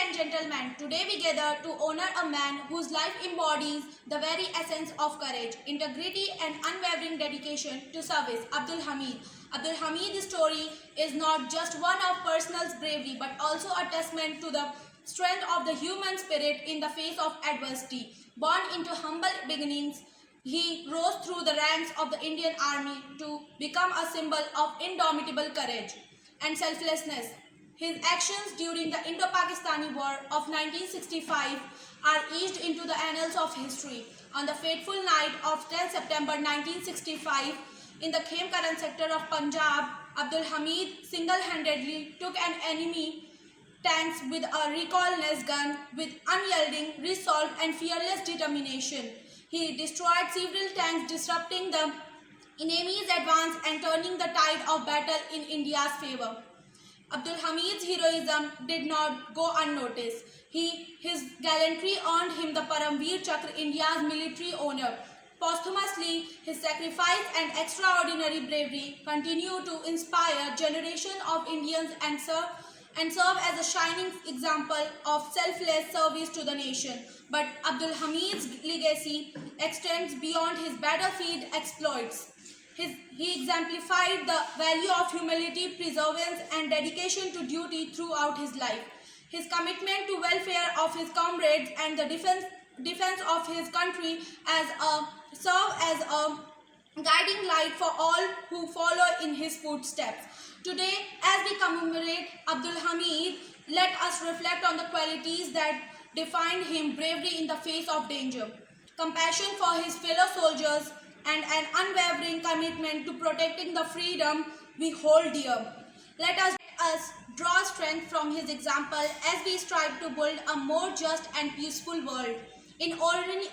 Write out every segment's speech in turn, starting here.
and gentlemen, today we gather to honor a man whose life embodies the very essence of courage, integrity and unwavering dedication to service, Abdul Hamid. Abdul Hamid's story is not just one of personal bravery but also a testament to the strength of the human spirit in the face of adversity. Born into humble beginnings, he rose through the ranks of the Indian Army to become a symbol of indomitable courage and selflessness. His actions during the Indo-Pakistani War of 1965 are etched into the annals of history. On the fateful night of 10 September 1965, in the Khemkaran sector of Punjab, Abdul Hamid single-handedly took an enemy tanks with a recoilless gun with unyielding resolve and fearless determination. He destroyed several tanks, disrupting the enemy's advance and turning the tide of battle in India's favor. Abdul Hamid's heroism did not go unnoticed. His gallantry earned him the Paramveer Chakra, India's military honor. Posthumously, his sacrifice and extraordinary bravery continue to inspire generations of Indians and serve as a shining example of selfless service to the nation. But Abdul Hamid's legacy extends beyond his battlefield exploits. He exemplified the value of humility, perseverance, and dedication to duty throughout his life. His commitment to welfare of his comrades and the defense of his country serve as a guiding light for all who follow in his footsteps. Today, as we commemorate Abdul Hamid, let us reflect on the qualities that defined him: bravery in the face of danger, compassion for his fellow soldiers, and an unwavering commitment to protecting the freedom we hold dear. Let us draw strength from his example as we strive to build a more just and peaceful world. In honoring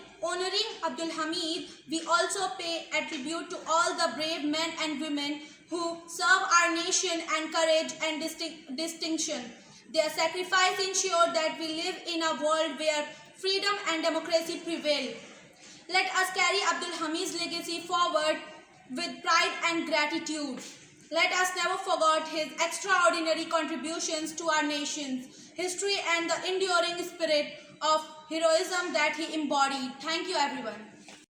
Abdul Hamid, we also pay a tribute to all the brave men and women who serve our nation and courage and distinction. Their sacrifice ensured that we live in a world where freedom and democracy prevail. Let us carry Abdul Hamid's legacy forward with pride and gratitude. Let us never forget his extraordinary contributions to our nation's history and the enduring spirit of heroism that he embodied. Thank you, everyone.